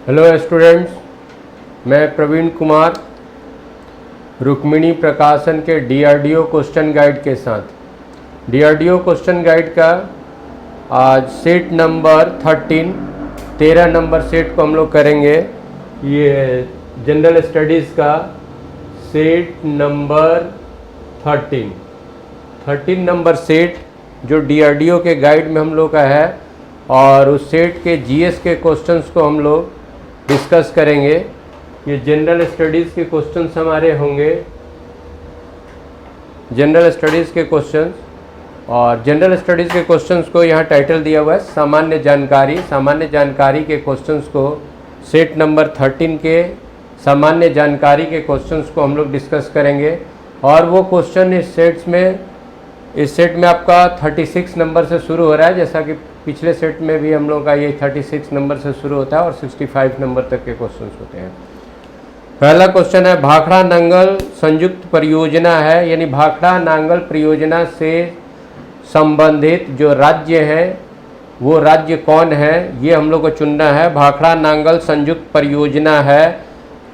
Hello students, मैं प्रवीण कुमार रुक्मिणी प्रकाशन के डीआरडीओ क्वेश्चन गाइड के साथ डीआरडीओ क्वेश्चन गाइड का आज सेट नंबर 13 नंबर सेट को हम लोग करेंगे। ये जनरल स्टडीज़ का सेट नंबर 13 नंबर सेट जो डीआरडीओ के गाइड में हम लोग का है, और उस सेट के जीएस के क्वेश्चंस को हम लोग डिस्कस करेंगे। ये जनरल स्टडीज़ के क्वेश्चंस हमारे होंगे, जनरल स्टडीज़ के क्वेश्चंस। और जनरल स्टडीज़ के क्वेश्चंस को यहाँ टाइटल दिया हुआ है सामान्य जानकारी। सामान्य जानकारी के क्वेश्चंस को सेट नंबर 13 के सामान्य जानकारी के क्वेश्चंस को हम लोग डिस्कस करेंगे। और वो क्वेश्चन इस सेट में आपका 36 नंबर से शुरू हो रहा है, जैसा कि पिछले सेट में भी हम लोग का ये 36 नंबर से शुरू होता है और 65 नंबर तक के क्वेश्चंस होते हैं। पहला क्वेश्चन है, भाखड़ा नांगल संयुक्त परियोजना है, यानी भाखड़ा नांगल परियोजना से संबंधित जो राज्य हैं वो राज्य कौन है, ये हम लोग को चुनना है। भाखड़ा नांगल संयुक्त परियोजना है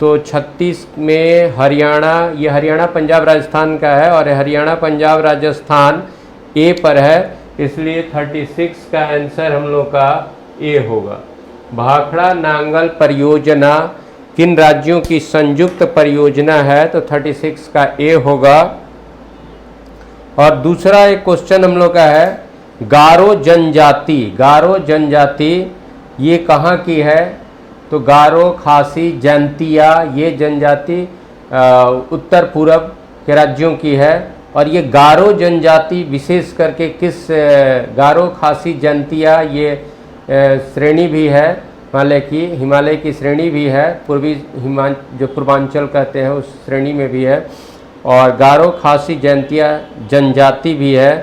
तो 36 में हरियाणा, ये हरियाणा पंजाब राजस्थान का है और हरियाणा पंजाब राजस्थान ए पर है, इसलिए 36 का आंसर हम लोग का ए होगा। भाखड़ा नांगल परियोजना किन राज्यों की संयुक्त परियोजना है, तो 36 का ए होगा। और दूसरा एक क्वेश्चन हम लोग का है, गारो जनजाति। गारो जनजाति ये कहाँ की है, तो गारो, खासी, जैंतिया ये जनजाति उत्तर पूर्व के राज्यों की है। और ये गारो जनजाति विशेष करके किस, गारो, खासी, जैंतिया ये श्रेणी भी है हिमालय की श्रेणी भी है, पूर्वी जो पूर्वांचल कहते हैं उस श्रेणी में भी है। और गारो, खासी, जैंतिया जनजाति भी है,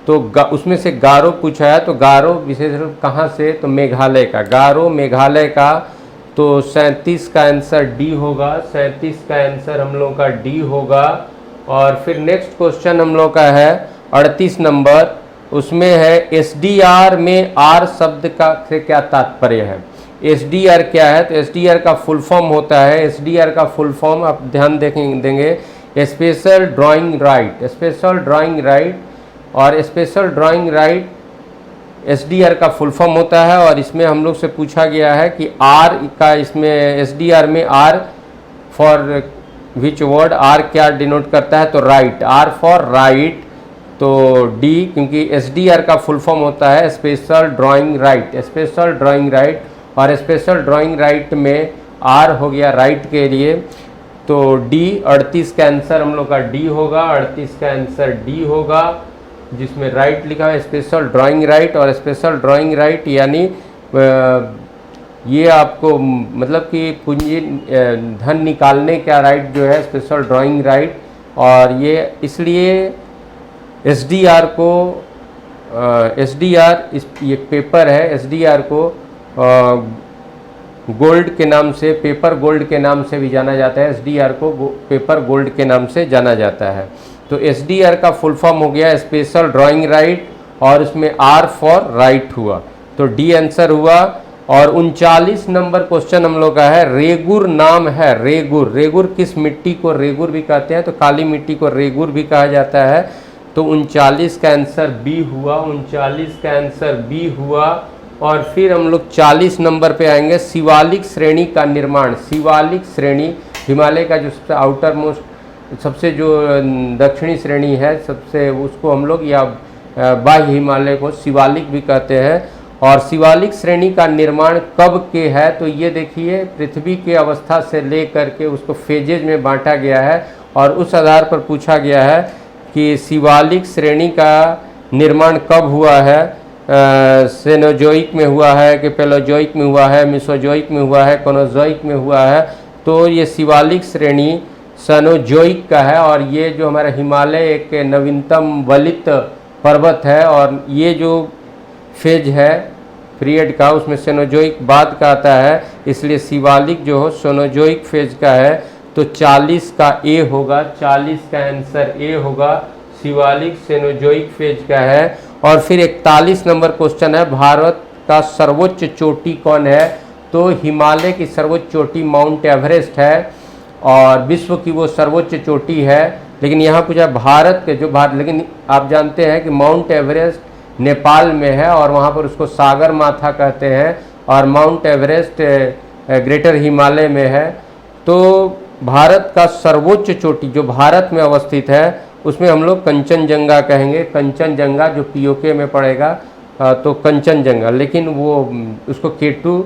तो उसमें से गारो पूछा है, तो गारो विशेष रूप कहाँ से, तो मेघालय का। गारो मेघालय का, तो 37 का आंसर डी होगा। 37 का आंसर हम लोग का डी होगा। और फिर नेक्स्ट क्वेश्चन हम लोग का है 38 नंबर, उसमें है एसडीआर में आर शब्द का से क्या तात्पर्य है। एसडीआर क्या है, तो एसडीआर का फुल फॉर्म होता है, एसडीआर का फुल फॉर्म आप ध्यान देंगे special drawing right. Special drawing right, और स्पेशल ड्राइंग राइट एसडीआर का फुल फॉर्म होता है। और इसमें हम लोग से पूछा गया है कि आर का, इसमें एसडीआर में R for which word, R क्या डिनोट करता है, तो राइट, आर फॉर राइट, तो डी, क्योंकि एसडीआर का फुल फॉर्म होता है special drawing right. Special drawing right, और स्पेशल ड्राइंग राइट में आर हो गया राइट के लिए, तो डी 38 का आंसर हम लोग का डी होगा। 38 का आंसर डी होगा, जिसमें राइट लिखा है स्पेशल ड्राइंग राइट। और स्पेशल ड्राइंग राइट यानी ये आपको मतलब कि पूंजी धन निकालने का राइट जो है स्पेशल ड्राइंग राइट। और ये इसलिए एसडीआर को, एसडीआर ये पेपर है, एसडीआर को गोल्ड के नाम से, पेपर गोल्ड के नाम से भी जाना जाता है। एसडीआर को पेपर गोल्ड के नाम से जाना जाता है। तो एसडीआर का फुल फॉर्म हो गया स्पेशल ड्राइंग राइट, और उसमें आर फॉर राइट हुआ, तो डी आंसर हुआ। और 39 नंबर क्वेश्चन हम लोग का है, रेगुर नाम है। रेगुर, रेगुर किस मिट्टी को रेगुर भी कहते हैं, तो काली मिट्टी को रेगुर भी कहा जाता है, तो 39 का आंसर बी हुआ। 39 का आंसर बी हुआ। और फिर हम लोग 40 नंबर पे आएंगे, शिवालिक श्रेणी का निर्माण। शिवालिक श्रेणी हिमालय का जो सबसे आउटर मोस्ट, सबसे जो दक्षिणी श्रेणी है, सबसे उसको हम लोग, या बाह्य हिमालय को शिवालिक भी कहते हैं। और शिवालिक श्रेणी का निर्माण कब के है, तो ये देखिए पृथ्वी के अवस्था से ले करके उसको फेजेज में बांटा गया है, और उस आधार पर पूछा गया है कि शिवालिक श्रेणी का निर्माण कब हुआ है। सेनोजोइक में हुआ है कि पेलोजोइक में हुआ है, मिसोजोइक में हुआ है, कोनोजोइक में हुआ है, तो ये शिवालिक श्रेणी सेनोजोइक का है। और ये जो हमारा हिमालय एक नवीनतम वलित पर्वत है, और ये जो फेज है पीरियड का, उसमें सेनोजोइक बाद का आता है, इसलिए शिवालिक जो हो सेनोजोइक फेज का है, तो 40 का ए होगा। 40 का आंसर ए होगा, शिवालिक सेनोजोइक फेज का है। और फिर 41 नंबर क्वेश्चन है, भारत का सर्वोच्च चोटी कौन है, तो हिमालय की सर्वोच्च चोटी माउंट एवरेस्ट है और विश्व की वो सर्वोच्च चोटी है। लेकिन यहाँ पूछा भारत के, जो भारत, लेकिन आप जानते हैं कि माउंट एवरेस्ट नेपाल में है और वहाँ पर उसको सागर माथा कहते हैं, और माउंट एवरेस्ट ग्रेटर हिमालय में है। तो भारत का सर्वोच्च चोटी जो भारत में अवस्थित है उसमें हम लोग कंचनजंगा कहेंगे। कंचनजंगा जो पीओके में पड़ेगा तो कंचनजंगा, लेकिन वो उसको केटू,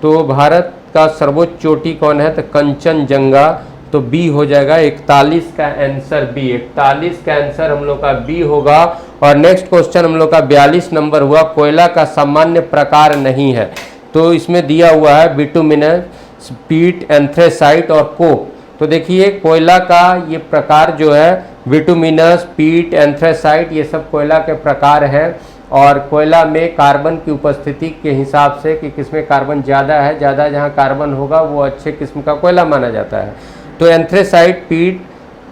तो भारत का सर्वोच्च चोटी कौन है, तो कंचनजंगा। तो बी हो जाएगा 41 का आंसर बी। 41 का आंसर हम लोग का बी होगा। और नेक्स्ट क्वेश्चन हम लोग का 42 नंबर हुआ, कोयला का सामान्य प्रकार नहीं है। तो इसमें दिया हुआ है बिटुमिनस, पीट, एंथ्रेसाइट और कोक। तो देखिए कोयला का ये प्रकार जो है बिटुमिनस, पीट, एंथ्रेसाइट, ये सब कोयला के प्रकार हैं। और कोयला में कार्बन की उपस्थिति के हिसाब से कि किसमें कार्बन ज़्यादा है, ज़्यादा जहाँ कार्बन होगा वो अच्छे किस्म का कोयला माना जाता है। तो एंथ्रेसाइट, पीट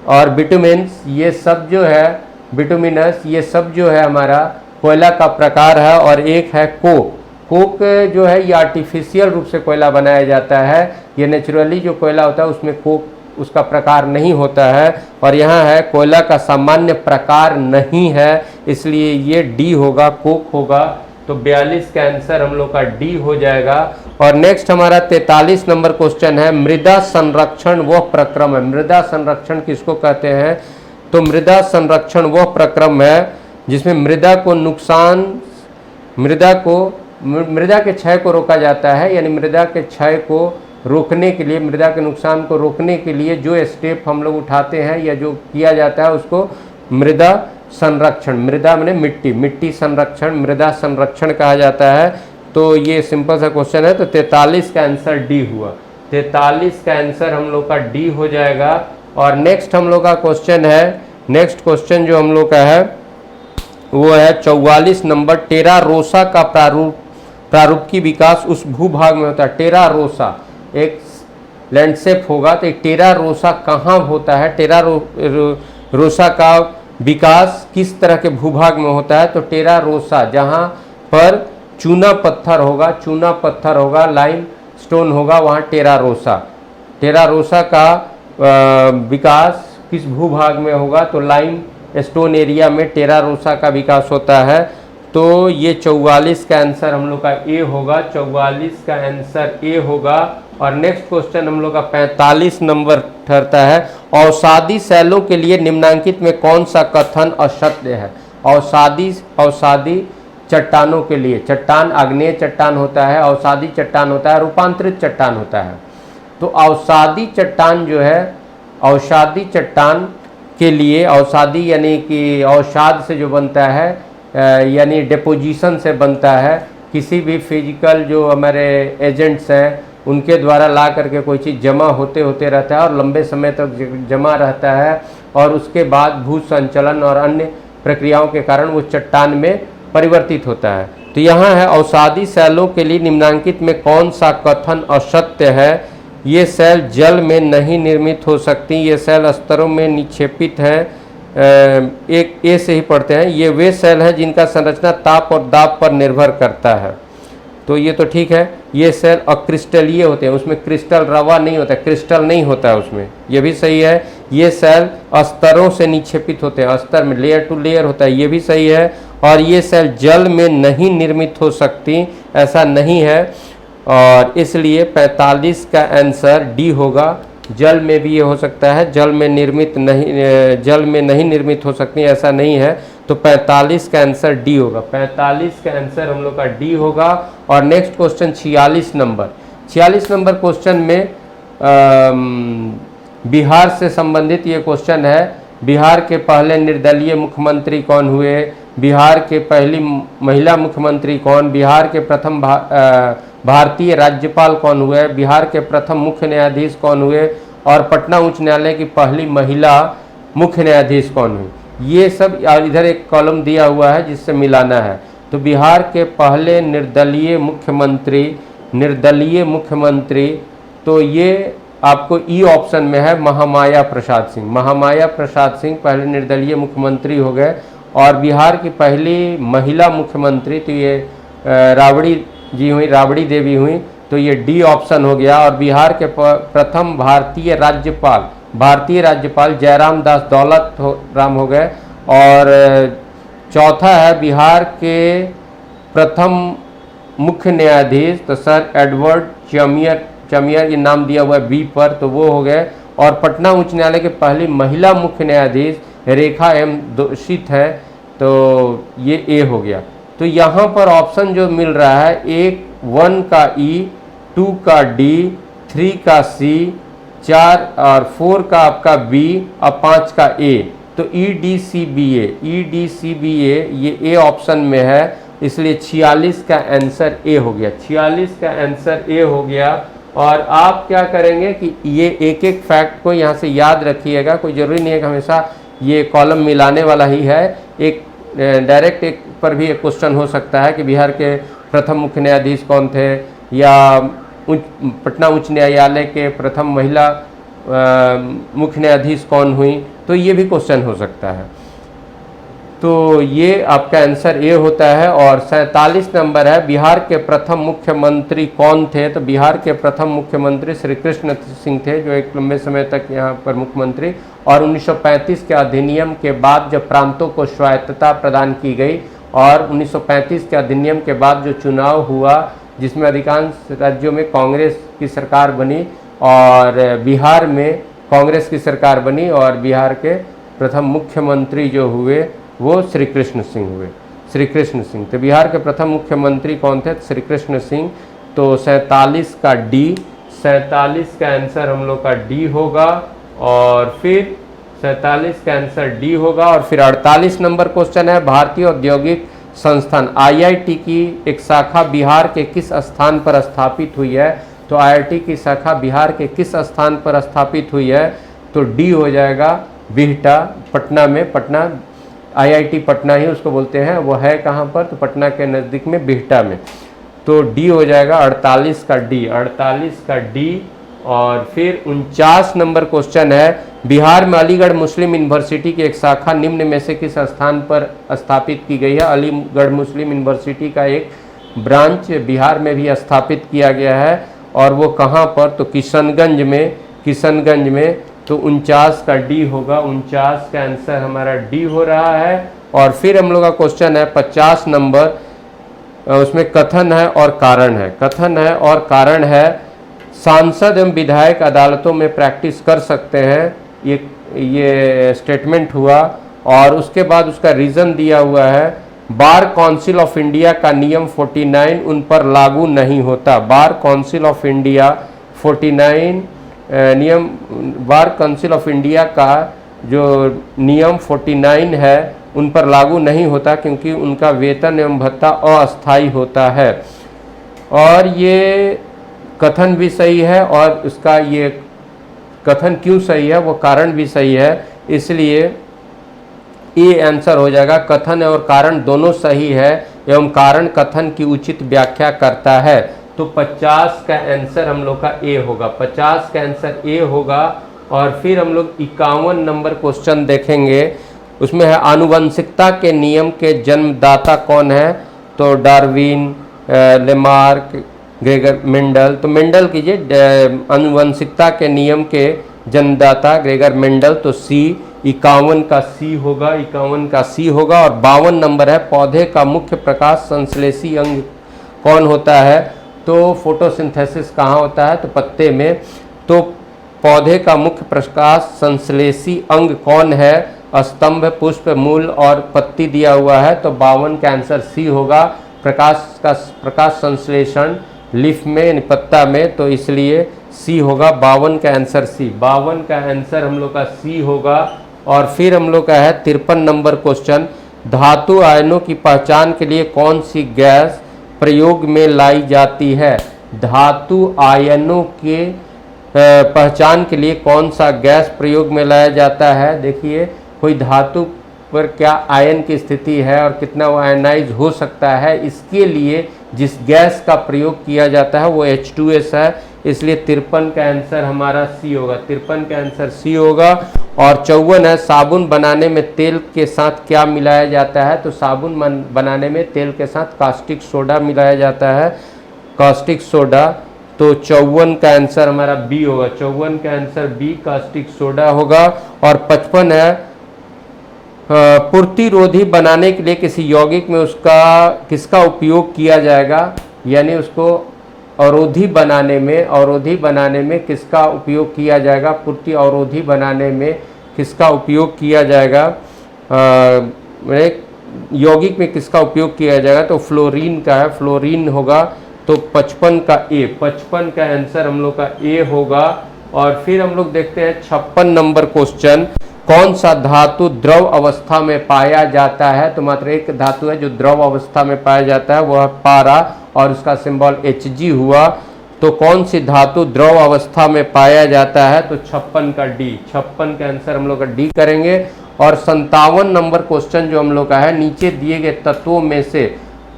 और बिटुमिनस ये सब जो है, बिटुमिनस ये सब जो है हमारा कोयला का प्रकार है। और एक है कोक। कोक जो है ये आर्टिफिशियल रूप से कोयला बनाया जाता है। ये नेचुरली जो कोयला होता है उसमें कोक उसका प्रकार नहीं होता है। और यहाँ है कोयला का सामान्य प्रकार नहीं है, इसलिए ये डी होगा, कोक होगा। तो 42 का आंसर हम लोग का डी हो जाएगा। और नेक्स्ट हमारा 43 नंबर क्वेश्चन है, मृदा संरक्षण वह प्रक्रम है। मृदा संरक्षण किसको कहते हैं, तो मृदा संरक्षण वह प्रक्रम है जिसमें मृदा के क्षय को रोका जाता है। यानी मृदा के क्षय को रोकने के लिए, मृदा के नुकसान को रोकने के लिए जो स्टेप हम लोग उठाते हैं या जो किया जाता है उसको मृदा संरक्षण, मृदा माने मिट्टी, मिट्टी संरक्षण, मृदा संरक्षण कहा जाता है। तो ये सिंपल सा क्वेश्चन है। तो 43 का आंसर डी हुआ। 43 का आंसर हम लोग का डी हो जाएगा। और नेक्स्ट हम लोग का क्वेश्चन है, नेक्स्ट क्वेश्चन जो हम लोग का है वो है 44 नंबर, टेरा रोसा का प्रारूप की विकास उस भूभाग में होता है। टेरा रोसा एक लैंडस्केप होगा, तो एक टेरा रोसा कहाँ होता है, टेरा रोसा का विकास किस तरह के भूभाग में होता है। तो टेरा रोसा जहाँ पर चूना पत्थर होगा, लाइम स्टोन होगा, वहाँ टेरा रोसा का विकास किस भूभाग में होगा, तो लाइम स्टोन एरिया में टेरा रोसा का विकास होता है। तो ये 44 का आंसर हम लोग का ए होगा। 44 का आंसर ए होगा। और नेक्स्ट क्वेश्चन हम लोग का 45 नंबर ठहरता है, अवसादी सेलों के लिए निम्नांकित में कौन सा कथन असत्य है। अवसादी चट्टानों के लिए, चट्टान आग्नेय चट्टान होता है, अवसादी चट्टान होता है, रूपांतरित चट्टान होता है। तो अवसादी चट्टान जो है, अवसादी चट्टान के लिए, अवसादी यानी कि अवसाद से जो बनता है, यानी डिपोजिशन से बनता है। किसी भी फिजिकल जो हमारे एजेंट्स हैं उनके द्वारा ला करके कोई चीज़ जमा होते रहता है और लंबे समय तक जमा रहता है, और उसके बाद भू संचलन और अन्य प्रक्रियाओं के कारण वो चट्टान में परिवर्तित होता है। तो यहाँ है, अवसादी सेलों के लिए निम्नांकित में कौन सा कथन असत्य है। ये सेल जल में नहीं निर्मित हो सकती, ये सेल स्तरों में निक्षेपित हैं। एक ए से ही पढ़ते हैं, ये वे सेल हैं जिनका संरचना ताप और दाब पर निर्भर करता है। तो ये तो ठीक है। ये सेल अक्रिस्टलीय होते हैं, उसमें क्रिस्टल रवा नहीं होता, क्रिस्टल नहीं होता है उसमें, ये भी सही है। ये सेल स्तरों से निक्षेपित होते हैं, स्तर में लेयर टू लेयर होता है, ये भी सही है। और ये सेल जल में नहीं निर्मित हो सकती, ऐसा नहीं है। और इसलिए 45 का आंसर डी होगा। जल में भी ये हो सकता है, जल में नहीं निर्मित हो सकती, ऐसा नहीं है। तो 45 का आंसर डी होगा। 45 का आंसर हम लोग का डी होगा। और नेक्स्ट क्वेश्चन 46 नंबर क्वेश्चन में बिहार से संबंधित ये क्वेश्चन है। बिहार के पहले निर्दलीय मुख्यमंत्री कौन हुए, बिहार के पहली महिला मुख्यमंत्री कौन, बिहार के प्रथम भारतीय राज्यपाल कौन हुए, बिहार के प्रथम मुख्य न्यायाधीश कौन हुए, और पटना उच्च न्यायालय की पहली महिला मुख्य न्यायाधीश कौन हुई। ये सब इधर एक कॉलम दिया हुआ है जिससे मिलाना है। तो बिहार के पहले निर्दलीय मुख्यमंत्री, तो ये आपको ई ऑप्शन में है, महामाया प्रसाद सिंह पहले निर्दलीय मुख्यमंत्री हो गए। और बिहार की पहली महिला मुख्यमंत्री तो ये राबड़ी देवी हुई। तो ये डी ऑप्शन हो गया। और बिहार के प्रथम भारतीय राज्यपाल जयराम दास दौलत राम हो गए। और चौथा है बिहार के प्रथम मुख्य न्यायाधीश, तो सर एडवर्ड चमियर ये नाम दिया हुआ है बी पर, तो वो हो गए। और पटना उच्च न्यायालय के पहली महिला मुख्य न्यायाधीश रेखा एम दोषित है, तो ये ए हो गया। तो यहाँ पर ऑप्शन जो मिल रहा है, 1 का ई, 2 का डी, 3 का सी, 4 और 4 का आपका बी और 5 का ए। तो EDCBA ये ए ऑप्शन में है, इसलिए 46 का आंसर ए हो गया। 46 का आंसर ए हो गया। और आप क्या करेंगे कि ये एक एक फैक्ट को यहाँ से याद रखिएगा, कोई ज़रूरी नहीं है कि हमेशा ये कॉलम मिलाने वाला ही है। एक डायरेक्ट एक पर भी एक क्वेश्चन हो सकता है कि बिहार के प्रथम मुख्य न्यायाधीश कौन थे, या पटना उच्च न्यायालय के प्रथम महिला मुख्य न्यायाधीश कौन हुई, तो ये भी क्वेश्चन हो सकता है। तो ये आपका आंसर ए होता है। और 47 नंबर है, बिहार के प्रथम मुख्यमंत्री कौन थे? तो बिहार के प्रथम मुख्यमंत्री श्री कृष्ण सिंह थे, जो एक लंबे समय तक यहाँ पर मुख्यमंत्री। और 1935 के अधिनियम के बाद जब प्रांतों को स्वायत्तता प्रदान की गई, और 1935 के अधिनियम के बाद जो चुनाव हुआ, जिसमें अधिकांश राज्यों में कांग्रेस की सरकार बनी और बिहार में कांग्रेस की सरकार बनी, और बिहार के प्रथम मुख्यमंत्री जो हुए वो श्री कृष्ण सिंह हुए, श्री कृष्ण सिंह। तो बिहार के प्रथम मुख्यमंत्री कौन थे? श्री कृष्ण सिंह। तो 47 का डी, 47 का आंसर हम लोग का डी होगा। और फिर 47 का आंसर डी होगा। और फिर 48 नंबर क्वेश्चन है, भारतीय औद्योगिक संस्थान IIT की एक शाखा बिहार के किस स्थान पर स्थापित हुई है? तो IIT की शाखा बिहार के किस स्थान पर स्थापित हुई है? तो डी हो जाएगा, बिहटा, पटना में। पटना IIT पटना ही उसको बोलते हैं। वो है कहाँ पर? तो पटना के नज़दीक में, बिहटा में। तो डी हो जाएगा 48 का डी, 48 का डी। और फिर 49 नंबर क्वेश्चन है, बिहार में अलीगढ़ मुस्लिम यूनिवर्सिटी की एक शाखा निम्न में से किस स्थान पर स्थापित की गई है? अलीगढ़ मुस्लिम यूनिवर्सिटी का एक ब्रांच बिहार में भी स्थापित किया गया है, और वो कहाँ पर? तो किशनगंज में, किशनगंज में। तो 49 का डी होगा, 49 का आंसर हमारा डी हो रहा है। और फिर हम लोग का क्वेश्चन है 50 नंबर, उसमें कथन है और कारण है, कथन है और कारण है। सांसद एवं विधायक अदालतों में प्रैक्टिस कर सकते हैं, ये स्टेटमेंट हुआ। और उसके बाद उसका रीज़न दिया हुआ है, बार काउंसिल ऑफ इंडिया का नियम 49 उन पर लागू नहीं होता। बार काउंसिल ऑफ इंडिया 49 नियम, बार काउंसिल ऑफ इंडिया का जो नियम 49 है उन पर लागू नहीं होता, क्योंकि उनका वेतन एवं भत्ता अस्थायी होता है। और ये कथन भी सही है, और उसका ये कथन क्यों सही है, वो कारण भी सही है, इसलिए ये आंसर हो जाएगा। कथन और कारण दोनों सही है, एवं कारण कथन की उचित व्याख्या करता है। तो 50 का आंसर हम लोग का ए होगा, 50 का आंसर ए होगा। और फिर हम लोग 51 नंबर क्वेश्चन देखेंगे, उसमें है आनुवंशिकता के नियम के जन्मदाता कौन है? तो डार्विन, लेमार्क, ग्रेगर मेंडल। तो मेंडल कीजिए, आनुवंशिकता के नियम के जन्मदाता ग्रेगर मेंडल। तो सी, 51 का सी होगा, 51 का सी होगा। और 52 नंबर है, पौधे का मुख्य प्रकाश संश्लेषी अंग कौन होता है? तो फोटोसिंथेसिस कहाँ होता है? तो पत्ते में। तो पौधे का मुख्य प्रकाश संश्लेषी अंग कौन है? स्तंभ, पुष्प, मूल और पत्ती दिया हुआ है। तो 52 का आंसर सी होगा। प्रकाश संश्लेषण लीफ में, पत्ता में, तो इसलिए सी होगा, 52 का आंसर सी, 52 का आंसर हम लोग का सी होगा। और फिर हम लोग का है 53 नंबर क्वेश्चन, धातु आयनों की पहचान के लिए कौन सी गैस प्रयोग में लाई जाती है? धातु आयनों के पहचान के लिए कौन सा गैस प्रयोग में लाया जाता है? देखिए, कोई धातु पर क्या आयन की स्थिति है और कितना वो आयनाइज हो सकता है, इसके लिए जिस गैस का प्रयोग किया जाता है वो H2S है, इसलिए 53 का आंसर हमारा सी होगा, 53 का आंसर सी होगा। और 54 है, साबुन बनाने में तेल के साथ क्या मिलाया जाता है? तो साबुन बनाने में तेल के साथ कास्टिक सोडा मिलाया जाता है, कास्टिक सोडा। तो 54 का आंसर हमारा बी होगा। 54 का आंसर बी कास्टिक सोडा होगा। और 55 है प्रतिरोधी बनाने के लिए किसी यौगिक में उसका किसका उपयोग किया जाएगा, यानी उसको अवरोधी बनाने में किसका उपयोग किया जाएगा, पूर्ति अवरोधी बनाने में किसका उपयोग किया जाएगा, यौगिक में किसका उपयोग किया जाएगा, तो फ्लोरीन का है, फ्लोरीन होगा। तो 55 का ए, 55 का आंसर हम लोग का ए होगा। और फिर हम लोग देखते हैं 56 नंबर क्वेश्चन, कौन सा धातु द्रव अवस्था में पाया जाता है। तो मात्र एक धातु है जो द्रव अवस्था में पाया जाता है, वह पारा, और उसका सिंबल Hg हुआ। तो कौन सी धातु द्रव अवस्था में पाया जाता है, तो 56 का डी, 56 का आंसर हम लोग का डी करेंगे। और 57 नंबर क्वेश्चन जो हम लोग का है, नीचे दिए गए तत्वों में से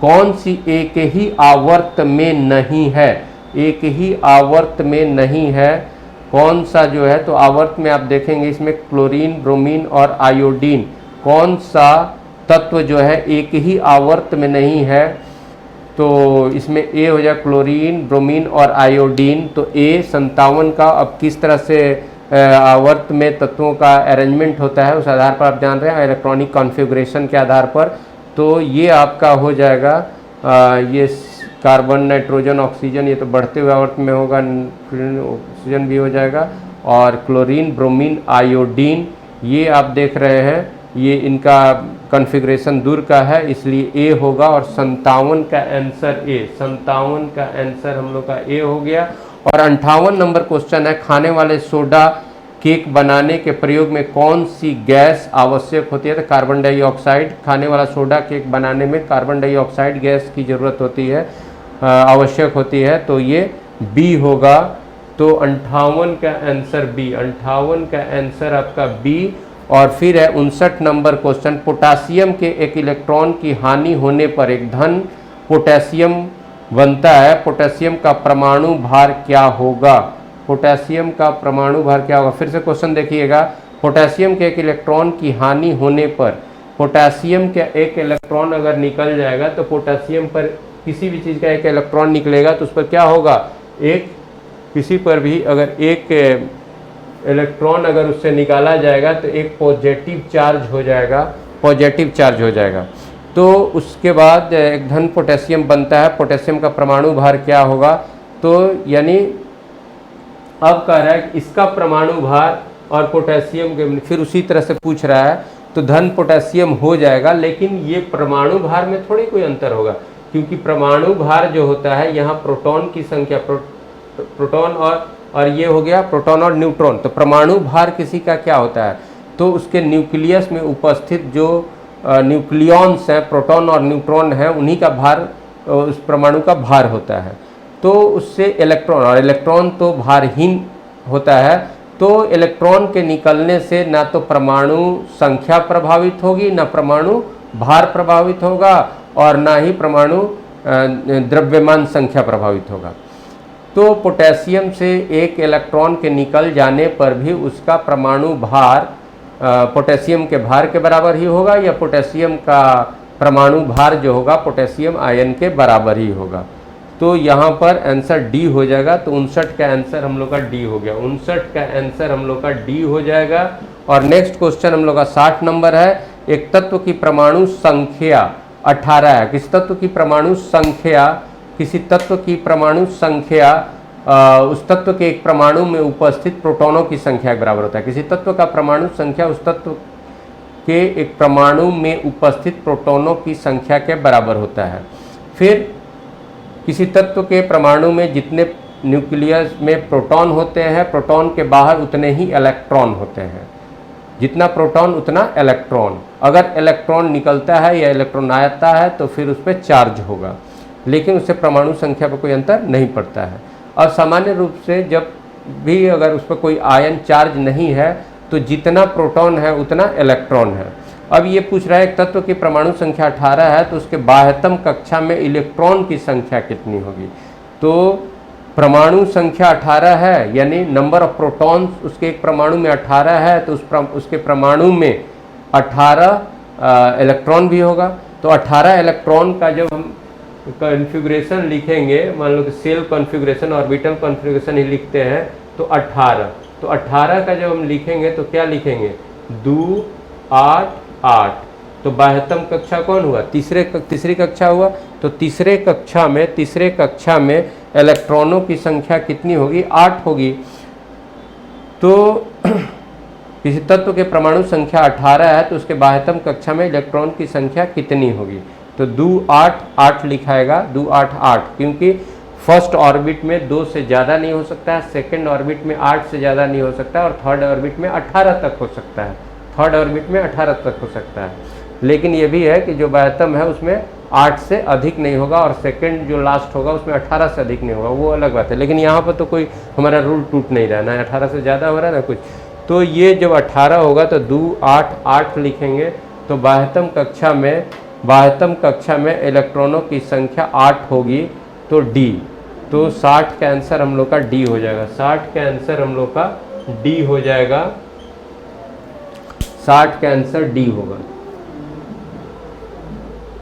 कौन सी एक ही आवर्त में नहीं है, एक ही आवर्त में नहीं है, कौन सा जो है, तो आवर्त में आप देखेंगे इसमें क्लोरीन, ब्रोमीन और आयोडीन, कौन सा तत्व जो है एक ही आवर्त में नहीं है, तो इसमें ए हो जाए क्लोरीन, ब्रोमीन और आयोडीन। तो ए 57 का। अब किस तरह से आवर्त में तत्वों का अरेंजमेंट होता है उस आधार पर आप जान रहे हैं, इलेक्ट्रॉनिक कॉन्फ़िगरेशन के आधार पर। तो ये आपका हो जाएगा ये कार्बन, नाइट्रोजन, ऑक्सीजन, ये तो बढ़ते हुए आवर्त में होगा, ऑक्सीजन भी हो जाएगा। और क्लोरीन, ब्रोमीन, आयोडीन, ये आप देख रहे हैं, ये इनका कॉन्फ़िगरेशन दूर का है, इसलिए ए होगा। और 57 का आंसर ए, 57 का आंसर हम लोग का ए हो गया। और 58 नंबर क्वेश्चन है, खाने वाले सोडा केक बनाने के प्रयोग में कौन सी गैस आवश्यक होती है, तो कार्बन डाइऑक्साइड। खाने वाला सोडा केक बनाने में कार्बन डाइऑक्साइड गैस की ज़रूरत होती है, आवश्यक होती है, तो ये बी होगा। तो 58 का आंसर बी, 58 का आंसर आपका बी। और फिर है 59 नंबर क्वेश्चन, पोटासियम के एक इलेक्ट्रॉन की हानि होने पर एक धन पोटेशियम बनता है, पोटेशियम का परमाणु भार क्या होगा, पोटेशियम का परमाणु भार क्या होगा। फिर से क्वेश्चन देखिएगा, पोटेशियम के एक इलेक्ट्रॉन की हानि होने पर, पोटेशियम का एक इलेक्ट्रॉन अगर निकल जाएगा, तो पोटेशियम पर किसी भी चीज़ का एक इलेक्ट्रॉन निकलेगा तो उस पर क्या होगा, एक किसी पर भी अगर एक इलेक्ट्रॉन अगर उससे निकाला जाएगा तो एक पॉजिटिव चार्ज हो जाएगा, पॉजिटिव चार्ज हो जाएगा। तो उसके बाद एक धन पोटेशियम बनता है, पोटेशियम का परमाणु भार क्या होगा, तो यानी अब कह रहा है कि इसका परमाणु भार और पोटेशियम के फिर उसी तरह से पूछ रहा है, तो धन पोटेशियम हो जाएगा, लेकिन ये परमाणु भार में थोड़ी कोई अंतर होगा, क्योंकि परमाणु भार जो होता है यहाँ प्रोटॉन की संख्या, प्रोटॉन और ये हो गया प्रोटॉन और न्यूट्रॉन। तो परमाणु भार किसी का क्या होता है, तो उसके न्यूक्लियस में उपस्थित जो न्यूक्लियॉन्स हैं, प्रोटॉन और न्यूट्रॉन हैं, उन्हीं का भार उस परमाणु का भार होता है। तो उससे इलेक्ट्रॉन, और इलेक्ट्रॉन तो भारहीन होता है, तो इलेक्ट्रॉन के निकलने से ना तो परमाणु संख्या प्रभावित होगी, ना परमाणु भार प्रभावित होगा, और ना ही परमाणु द्रव्यमान संख्या प्रभावित होगा। तो पोटेशियम से एक इलेक्ट्रॉन के निकल जाने पर भी उसका परमाणु भार पोटेशियम के भार के बराबर ही होगा, या पोटेशियम का परमाणु भार जो होगा पोटेशियम आयन के बराबर ही होगा। तो यहाँ पर आंसर डी हो जाएगा। तो 59 का आंसर हम लोग का डी हो गया, 59 का आंसर हम लोग का डी हो जाएगा। और नेक्स्ट क्वेश्चन हम लोग का 60 नंबर है, एक तत्व की परमाणु संख्या 18 है, किस तत्व की परमाणु संख्या, किसी तत्व की परमाणु संख्या उस तत्व के एक परमाणु में उपस्थित प्रोटॉनों की संख्या के बराबर होता है। किसी तत्व का परमाणु संख्या उस तत्व के एक परमाणु में उपस्थित प्रोटॉनों की संख्या के बराबर होता है। फिर किसी तत्व के परमाणु में जितने न्यूक्लियस में प्रोटॉन होते हैं, प्रोटॉन के बाहर उतने ही इलेक्ट्रॉन होते हैं, जितना प्रोटॉन उतना इलेक्ट्रॉन। अगर इलेक्ट्रॉन निकलता है या इलेक्ट्रॉन आता है तो फिर उस पर चार्ज होगा, लेकिन उससे परमाणु संख्या पर कोई अंतर नहीं पड़ता है। और सामान्य रूप से जब भी अगर उस पर कोई आयन चार्ज नहीं है तो जितना प्रोटॉन है उतना इलेक्ट्रॉन है। अब ये पूछ रहा है एक तत्व की परमाणु संख्या 18 है तो उसके बाह्यतम कक्षा में इलेक्ट्रॉन की संख्या कितनी होगी। तो परमाणु संख्या 18 है, यानी नंबर ऑफ प्रोटॉन्स उसके एक परमाणु में 18 है, तो उसके परमाणु में 18 इलेक्ट्रॉन भी होगा। तो 18 इलेक्ट्रॉन का जब हम कॉन्फ़िगरेशन लिखेंगे, मान लो कि सेल कॉन्फ़िगरेशन ऑर्बिटल कॉन्फ़िगरेशन ही लिखते हैं तो 18, तो 18 का जब हम लिखेंगे तो क्या लिखेंगे 2 8 8, तो 72 कक्षा कौन हुआ, तीसरी कक्षा हुआ। तो तीसरे कक्षा में इलेक्ट्रॉनों की संख्या कितनी होगी, 8 होगी। तो किसी तत्व के परमाणु संख्या 18 है तो उसके 72 कक्षा में इलेक्ट्रॉन की संख्या कितनी होगी, तो 2 8 8 लिखाएगा, 2 8 8, क्योंकि फर्स्ट ऑर्बिट में 2 से ज़्यादा नहीं हो सकता है, सेकंड ऑर्बिट में 8 से ज़्यादा नहीं हो सकता है, और थर्ड ऑर्बिट में 18 तक हो सकता है, थर्ड ऑर्बिट में 18 तक हो सकता है। लेकिन ये भी है कि जो 72 है उसमें 8 से अधिक नहीं होगा, और सेकंड जो लास्ट होगा उसमें 18 से अधिक नहीं होगा, वो अलग बात है। लेकिन यहाँ पर तो कोई हमारा रूल टूट नहीं रहा, ना 18 से ज़्यादा हो रहा है ना कुछ। तो ये जब 18 होगा तो 2 8 8 लिखेंगे, तो 72 कक्षा में इलेक्ट्रॉनों की संख्या 8 होगी, तो डी, तो 60 का आंसर हम लोग का डी हो जाएगा, 60 का आंसर हम लोग का डी हो जाएगा, 60 का आंसर डी होगा।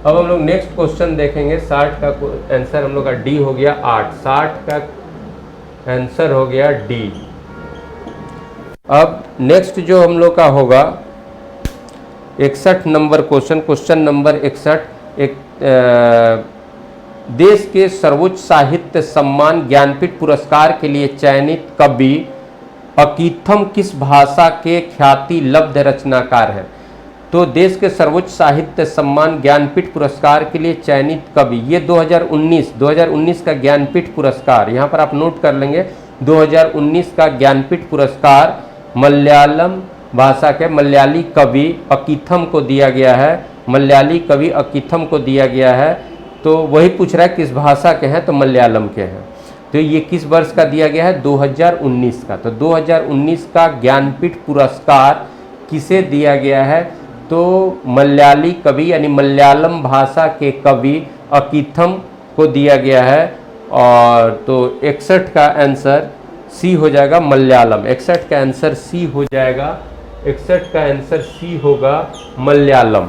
अब हम लोग नेक्स्ट क्वेश्चन देखेंगे, 60 का आंसर हम लोग का डी हो गया 8, 60 का आंसर हो गया डी। अब नेक्स्ट जो हम लोग का होगा 61 नंबर क्वेश्चन नंबर 61, एक देश के सर्वोच्च साहित्य सम्मान ज्ञानपीठ पुरस्कार के लिए चयनित कवि अकीथम किस भाषा के ख्याति लब्ध रचनाकार है। तो देश के सर्वोच्च साहित्य सम्मान ज्ञानपीठ पुरस्कार के लिए चयनित कवि, ये 2019 का ज्ञानपीठ पुरस्कार, यहाँ पर आप नोट कर लेंगे, 2019 का ज्ञानपीठ पुरस्कार मलयालम भाषा के मलयाली कवि अकीथम को दिया गया है, मलयाली कवि अकीथम को दिया गया है। तो वही पूछ रहा है किस भाषा के हैं, तो मलयालम के हैं। तो ये किस वर्ष का दिया गया है, 2019 का। तो 2019 का ज्ञानपीठ पुरस्कार किसे दिया गया है, तो मलयाली कवि यानी मलयालम भाषा के कवि अकीथम को दिया गया है। और तो 61 का आंसर सी हो जाएगा, मलयालम, 61 का आंसर सी हो जाएगा, 61 का आंसर सी होगा मलयालम।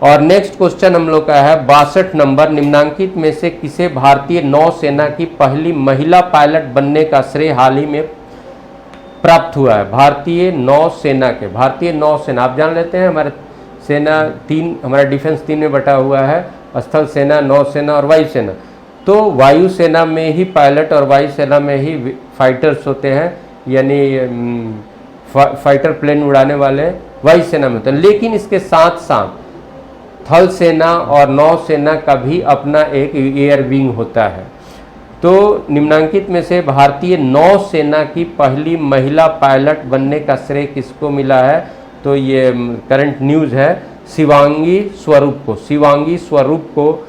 और नेक्स्ट क्वेश्चन हम लोग का है 62 नंबर, निम्नांकित में से किसे भारतीय नौसेना की पहली महिला पायलट बनने का श्रेय हाल ही में प्राप्त हुआ है। भारतीय नौसेना आप जान लेते हैं, हमारे सेना 3, हमारा डिफेंस 3 में बटा हुआ है, स्थल सेना, नौसेना और वायुसेना। तो वायुसेना में ही पायलट और वायुसेना में ही फाइटर्स होते हैं, यानी फाइटर प्लेन उड़ाने वाले वायुसेना में होते हैं। लेकिन इसके साथ साथ थल सेना और नौसेना का भी अपना एक एयर विंग होता है। तो निम्नांकित में से भारतीय नौसेना की पहली महिला पायलट बनने का श्रेय किसको मिला है, तो ये करंट न्यूज़ है, शिवांगी स्वरूप को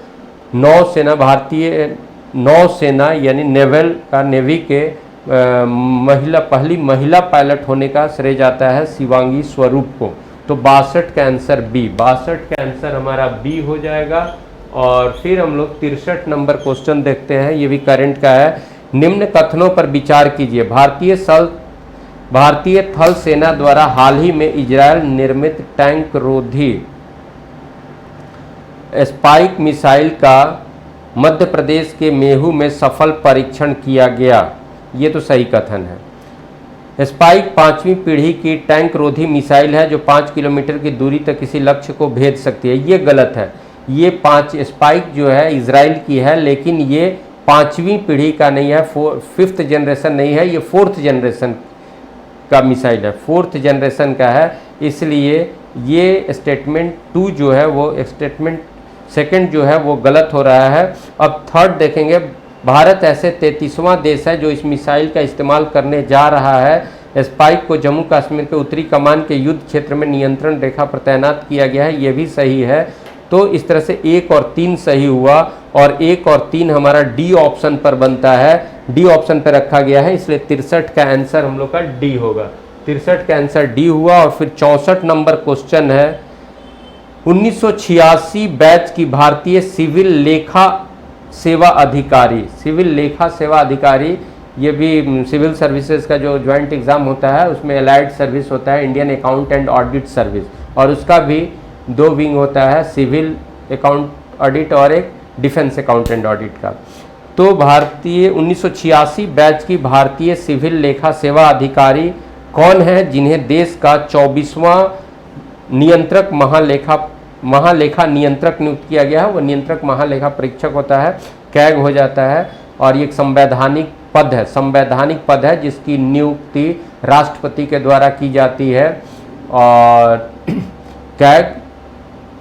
नौसेना, भारतीय नौसेना यानी नेवी के पहली महिला पायलट होने का श्रेय जाता है शिवांगी स्वरूप को। तो 62 का आंसर बी, 62 का आंसर हमारा बी हो जाएगा। और फिर हम लोग 63 नंबर क्वेश्चन देखते हैं, ये भी करंट का है। निम्न कथनों पर विचार कीजिए, भारतीय थल सेना द्वारा हाल ही में इजरायल निर्मित टैंक रोधी स्पाइक मिसाइल का मध्य प्रदेश के मेहू में सफल परीक्षण किया गया, ये तो सही कथन है। स्पाइक 5वीं पीढ़ी की टैंक रोधी मिसाइल है जो 5 किलोमीटर की दूरी तक किसी लक्ष्य को भेद सकती है, ये गलत है। ये 5 स्पाइक जो है इजराइल की है, लेकिन ये 5वीं पीढ़ी का नहीं है, 5th जनरेशन नहीं है, ये 4th जनरेशन का मिसाइल है, 4th जनरेशन का है। इसलिए ये स्टेटमेंट 2 जो है वो स्टेटमेंट सेकंड जो है वो गलत हो रहा है। अब थर्ड देखेंगे, भारत ऐसे 33वां देश है जो इस मिसाइल का इस्तेमाल करने जा रहा है। स्पाइक को जम्मू कश्मीर के उत्तरी कमान के युद्ध क्षेत्र में नियंत्रण रेखा पर तैनात किया गया है, ये भी सही है। तो इस तरह से 1 और 3 सही हुआ, और 1 और 3 हमारा डी ऑप्शन पर बनता है, डी ऑप्शन पर रखा गया है, इसलिए 63 का आंसर हम लोग का डी होगा, 63 का आंसर डी हुआ। और फिर 64 नंबर क्वेश्चन है, 1986 बैच की भारतीय सिविल लेखा सेवा अधिकारी, ये भी सिविल सर्विसेज का जो ज्वाइंट एग्ज़ाम होता है उसमें एलाइड सर्विस होता है, Indian account and audit service, और उसका भी 2 विंग होता है, सिविल अकाउंट ऑडिट और एक डिफेंस अकाउंटेंट ऑडिट का। तो भारतीय 1986 बैच की भारतीय सिविल लेखा सेवा अधिकारी कौन है जिन्हें देश का 24वां नियंत्रक महालेखा नियंत्रक नियुक्त किया गया है? वो नियंत्रक महालेखा परीक्षक होता है, कैग हो जाता है, और ये एक संवैधानिक पद है जिसकी नियुक्ति राष्ट्रपति के द्वारा की जाती है। और कैग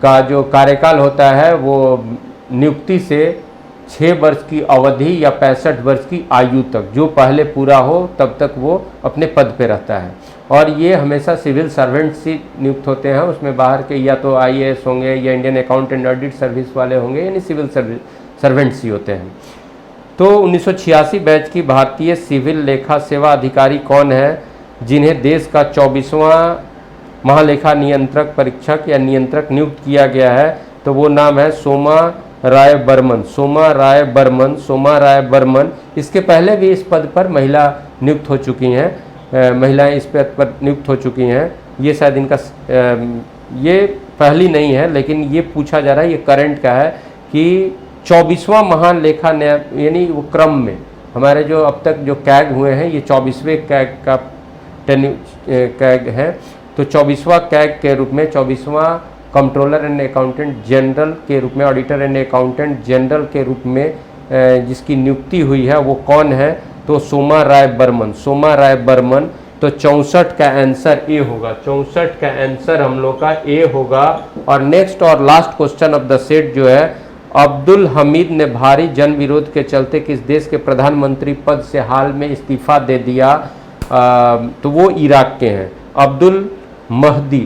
का जो कार्यकाल होता है वो नियुक्ति से 6 वर्ष की अवधि या 65 वर्ष की आयु तक, जो पहले पूरा हो तब तक वो अपने पद पे रहता है। और ये हमेशा सिविल सर्वेंट्स ही नियुक्त होते हैं, उसमें बाहर के या तो IAS होंगे या इंडियन अकाउंटेंट ऑडिट सर्विस वाले होंगे, यानी सिविल सर्वेंट्स ही होते हैं। तो 1986 बैच की भारतीय सिविल लेखा सेवा अधिकारी कौन है जिन्हें देश का 24वां महालेखा नियंत्रक परीक्षक या नियंत्रक नियुक्त किया गया है? तो वो नाम है सोमा राय बर्मन। इसके पहले भी इस पद पर महिला नियुक्त हो चुकी हैं, महिलाएं इस पद पर नियुक्त हो चुकी हैं। ये शायद इनका ये पहली नहीं है, लेकिन ये पूछा जा रहा है, ये करंट का है कि 24वां महालेखा यानी वो क्रम में हमारे जो अब तक जो कैग हुए हैं ये 24वें कैग का कैग है। तो 24वां कैग के रूप में 24वां कंट्रोलर एंड अकाउंटेंट जनरल के रूप में, ऑडिटर एंड अकाउंटेंट जनरल के रूप में जिसकी नियुक्ति हुई है वो कौन है? तो सोमा राय बर्मन। तो 64 का आंसर ए होगा, 64 का आंसर हम लोग का ए होगा। और नेक्स्ट और last question of the set जो है, अब्दुल हमीद ने भारी जन विरोध के चलते किस देश के प्रधानमंत्री पद से हाल में इस्तीफा दे दिया? तो वो इराक के हैं, अब्दुल महदी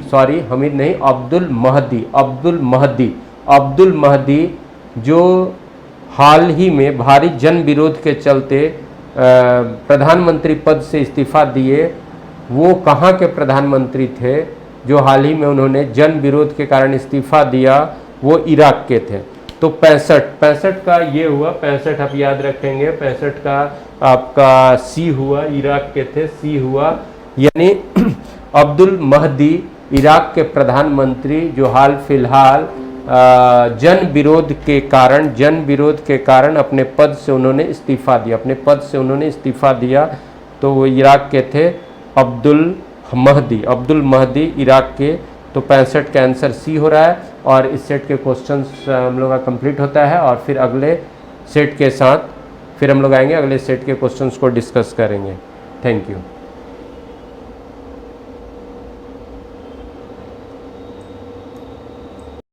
जो हाल ही में भारी जन विरोध के चलते प्रधानमंत्री पद से इस्तीफा दिए, वो कहाँ के प्रधानमंत्री थे जो हाल ही में उन्होंने जन विरोध के कारण इस्तीफा दिया? वो इराक के थे। तो 65 का ये हुआ, 65 आप याद रखेंगे, 65 का आपका सी हुआ, इराक के थे, सी हुआ, यानी अब्दुल महदी इराक के प्रधानमंत्री जो हाल फिलहाल जन विरोध के कारण अपने पद से उन्होंने इस्तीफा दिया, तो वो इराक के थे, अब्दुल महदी इराक के। तो 65 का आंसर सी हो रहा है। और इस सेट के क्वेश्चंस हम लोग का कंप्लीट होता है, और फिर अगले सेट के साथ फिर हम लोग आएंगे, अगले सेट के क्वेश्चंस को डिस्कस करेंगे। Thank you.